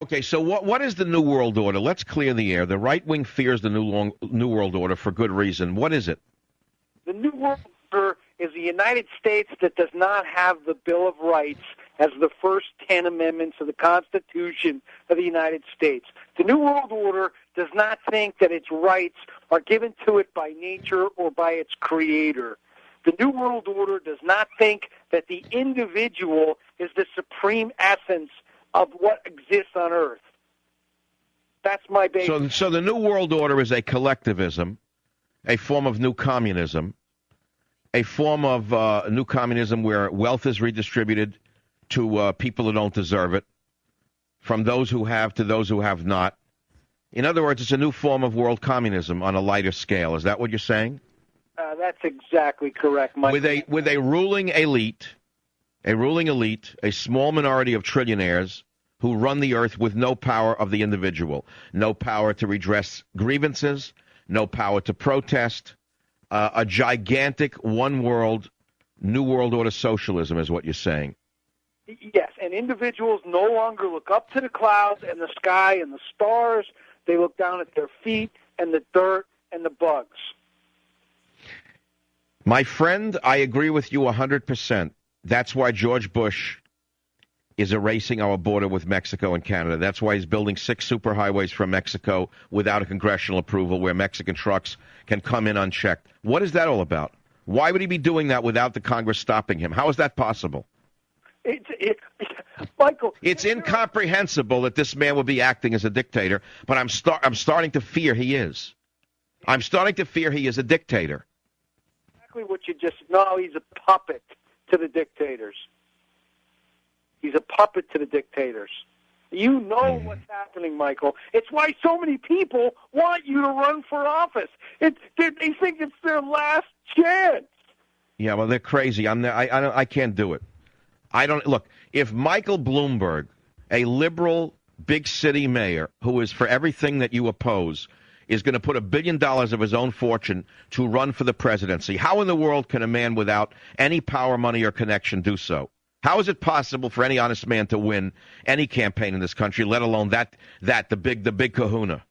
Okay, so what is the New World Order? Let's clear the air. The right wing fears the New World Order for good reason. What is it? The New World Order is a United States that does not have the Bill of Rights as the first 10 amendments of the Constitution of the United States. The New World Order does not think that its rights are given to it by nature or by its creator. The New World Order does not think that the individual is the supreme essence of what exists on Earth. That's my basic. So the New World Order is a collectivism, a form of new communism, a form of new communism where wealth is redistributed to people who don't deserve it, from those who have to those who have not. In other words, it's a new form of world communism on a lighter scale. Is that what you're saying? That's exactly correct, Mike. With a ruling elite, a small minority of trillionaires who run the earth with no power of the individual, no power to redress grievances, no power to protest, a gigantic one world, New World Order socialism is what you're saying. Yes, and individuals no longer look up to the clouds and the sky and the stars. They look down at their feet and the dirt and the bugs. My friend, I agree with you 100%. That's why George Bush is erasing our border with Mexico and Canada. That's why he's building 6 superhighways from Mexico without a congressional approval where Mexican trucks can come in unchecked. What is that all about? Why would he be doing that without the Congress stopping him? How is that possible? Michael, it's incomprehensible that this man would be acting as a dictator, but I'm starting to fear he is. I'm starting to fear he is a dictator. Exactly what you just... No, he's a puppet to the dictators. He's a puppet to the dictators. You know what's happening, Michael. It's why so many people want you to run for office. They think it's their last chance. Yeah, well, they're crazy. I can't do it. I don't look. If Michael Bloomberg, a liberal big city mayor who is for everything that you oppose, is going to put $1 billion of his own fortune to run for the presidency, how in the world can a man without any power, money, or connection do so? How is it possible for any honest man to win any campaign in this country, let alone the big kahuna?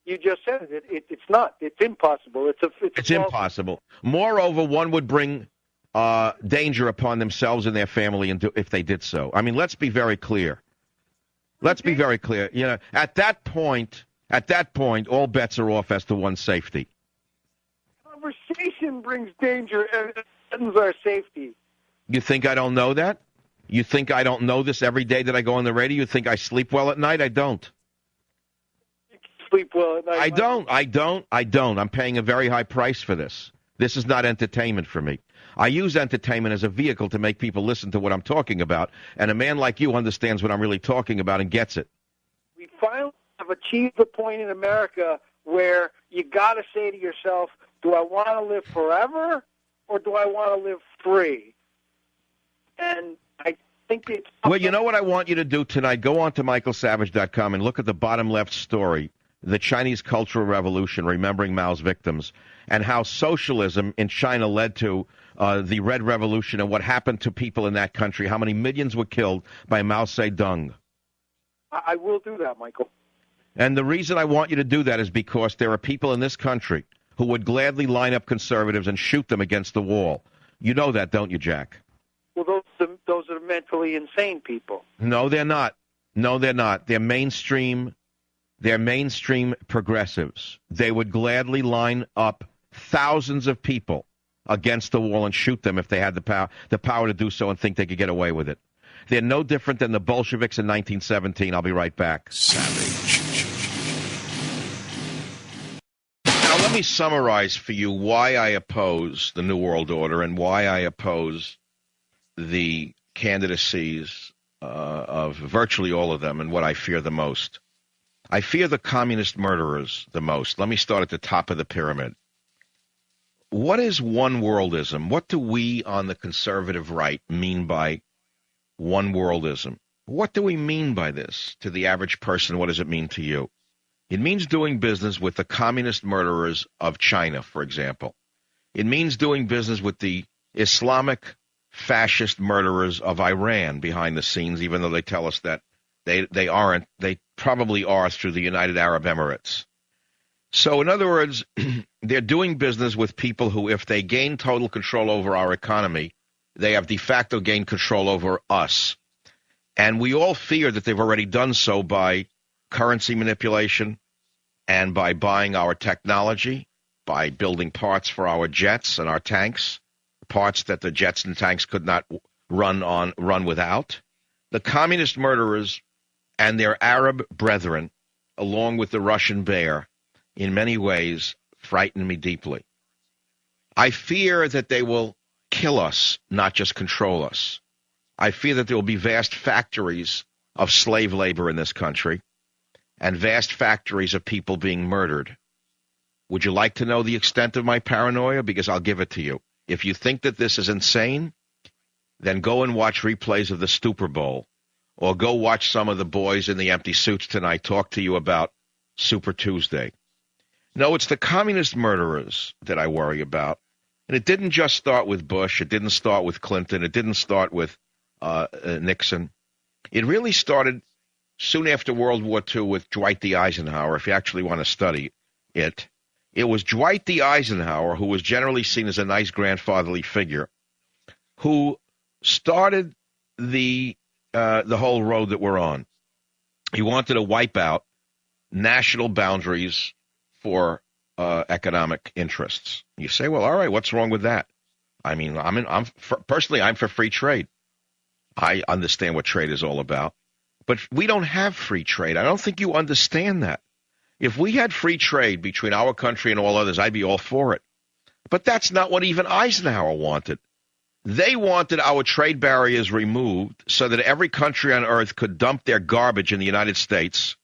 You just said it. It's not. It's impossible. It's impossible. Moreover, one would bring danger upon themselves and their family if they did so. I mean, let's be very clear. Let's be very clear. You know, at that point, all bets are off as to one's safety. Conversation brings danger and threatens our safety. You think I don't know that? You think I don't know this every day that I go on the radio? You think I sleep well at night? I don't. You sleep well at night? I don't. I'm paying a very high price for this. This is not entertainment for me. I use entertainment as a vehicle to make people listen to what I'm talking about, and a man like you understands what I'm really talking about and gets it. We finally have achieved the point in America where you got to say to yourself, do I want to live forever or do I want to live free? And I think it's... Well, you know what I want you to do tonight? Go on to michaelsavage.com and look at the bottom left story, the Chinese Cultural Revolution, remembering Mao's victims, and how socialism in China led to the Red Revolution and what happened to people in that country, how many millions were killed by Mao Zedong. I will do that, Michael. And the reason I want you to do that is because there are people in this country who would gladly line up conservatives and shoot them against the wall. You know that, don't you, Jack? Well, those are mentally insane people. No, they're not. No, they're not. They're mainstream progressives. They would gladly line up thousands of people against the wall and shoot them if they had the power to do so and think they could get away with it. They're no different than the Bolsheviks in 1917. I'll be right back. Savage. Now, let me summarize for you why I oppose the New World Order and why I oppose the candidacies of virtually all of them and what I fear the most. I fear the communist murderers the most. Let me start at the top of the pyramid. What is one worldism? What do we on the conservative right mean by one worldism? What do we mean by this? To the average person, what does it mean to you? It means doing business with the communist murderers of China, for example. It means doing business with the Islamic fascist murderers of Iran behind the scenes, even though they tell us that They aren't. They probably are through the United Arab Emirates. So, in other words, they're doing business with people who, if they gain total control over our economy, they have de facto gained control over us. And we all fear that they've already done so by currency manipulation and by buying our technology, by building parts for our jets and our tanks, parts that the jets and tanks could not run without. The communist murderers and their Arab brethren, along with the Russian bear, in many ways frighten me deeply. I fear that they will kill us, not just control us. I fear that there will be vast factories of slave labor in this country and vast factories of people being murdered. Would you like to know the extent of my paranoia? Because I'll give it to you. If you think that this is insane, then go and watch replays of the Super Bowl, or go watch some of the boys in the empty suits tonight talk to you about Super Tuesday. No, it's the communist murderers that I worry about. And it didn't just start with Bush. It didn't start with Clinton. It didn't start with Nixon. It really started soon after World War II with Dwight D. Eisenhower, if you actually want to study it. It was Dwight D. Eisenhower, who was generally seen as a nice grandfatherly figure, who started the whole road that we're on. He wanted to wipe out national boundaries for economic interests. You say, well, all right, what's wrong with that? I mean, personally, I'm for free trade. I understand what trade is all about. But we don't have free trade. I don't think you understand that. If we had free trade between our country and all others, I'd be all for it. But that's not what even Eisenhower wanted. They wanted our trade barriers removed so that every country on earth could dump their garbage in the United States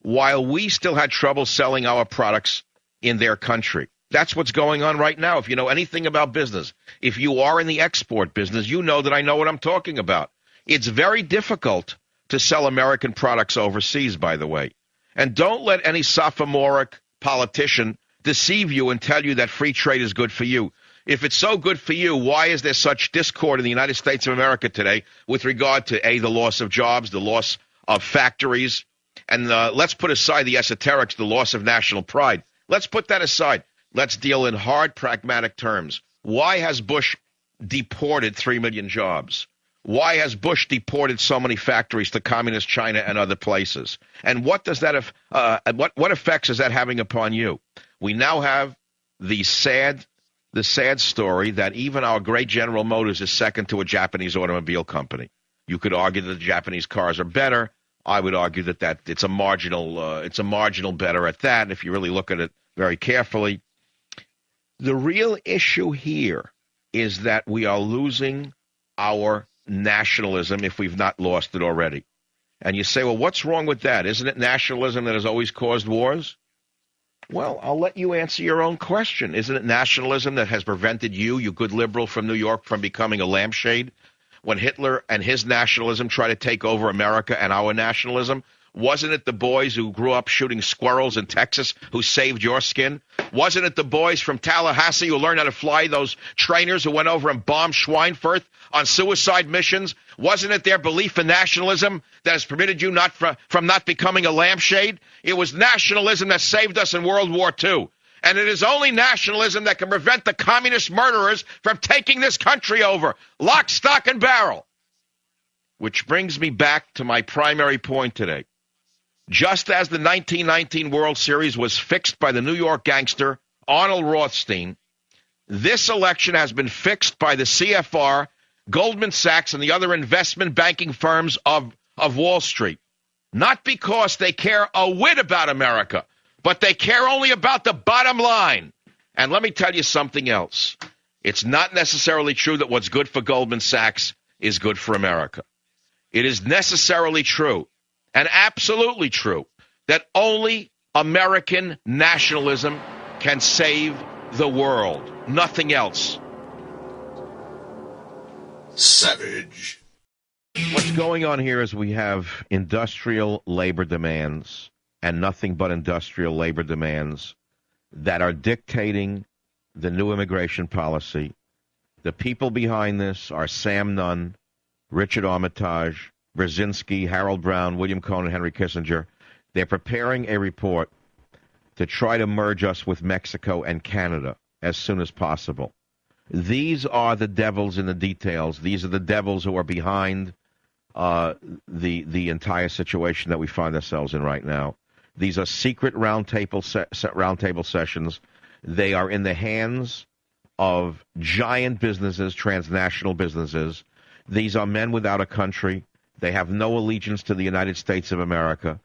while we still had trouble selling our products in their country. That's what's going on right now. If you know anything about business, if you are in the export business, you know that I know what I'm talking about. It's very difficult to sell American products overseas, by the way. And don't let any sophomoric politician deceive you and tell you that free trade is good for you. If it's so good for you, why is there such discord in the United States of America today with regard to, A, the loss of jobs, the loss of factories, and let's put aside the esoterics, the loss of national pride. Let's put that aside. Let's deal in hard, pragmatic terms. Why has Bush deported 3 million jobs? Why has Bush deported so many factories to communist China and other places? And what does that what effects is that having upon you? We now have the sad story that even our great General Motors is second to a Japanese automobile company. You could argue that the Japanese cars are better. I would argue that it's a marginal better at that if you really look at it very carefully. The real issue here is that we are losing our nationalism if we've not lost it already. And you say, well, what's wrong with that? Isn't it nationalism that has always caused wars? Well, I'll let you answer your own question. Isn't it nationalism that has prevented you good liberal from New York, from becoming a lampshade? When Hitler and his nationalism tried to take over America and our nationalism, wasn't it the boys who grew up shooting squirrels in Texas who saved your skin? Wasn't it the boys from Tallahassee who learned how to fly those trainers who went over and bombed Schweinfurt on suicide missions? Wasn't it their belief in nationalism that has permitted you from not becoming a lampshade? It was nationalism that saved us in World War II. And it is only nationalism that can prevent the communist murderers from taking this country over. Lock, stock, and barrel. Which brings me back to my primary point today. Just as the 1919 World Series was fixed by the New York gangster Arnold Rothstein, this election has been fixed by the CFR, Goldman Sachs, and the other investment banking firms of Wall Street. Not because they care a whit about America, but they care only about the bottom line. And let me tell you something else. It's not necessarily true that what's good for Goldman Sachs is good for America. It is necessarily true and absolutely true that only American nationalism can save the world. Nothing else. Savage. What's going on here is we have industrial labor demands and nothing but industrial labor demands that are dictating the new immigration policy. The people behind this are Sam Nunn, Richard Armitage, Brzezinski, Harold Brown, William Cohen, Henry Kissinger. They're preparing a report to try to merge us with Mexico and Canada as soon as possible. These are the devils in the details. These are the devils who are behind the entire situation that we find ourselves in right now. These are secret roundtable sessions. They are in the hands of giant businesses, transnational businesses. These are men without a country. They have no allegiance to the United States of America.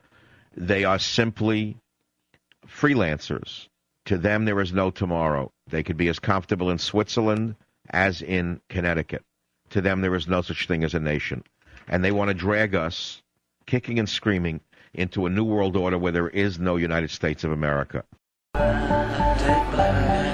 They are simply freelancers. To them, there is no tomorrow. They could be as comfortable in Switzerland as in Connecticut. To them, there is no such thing as a nation. And they want to drag us, kicking and screaming, into a new world order where there is no United States of America. Take black.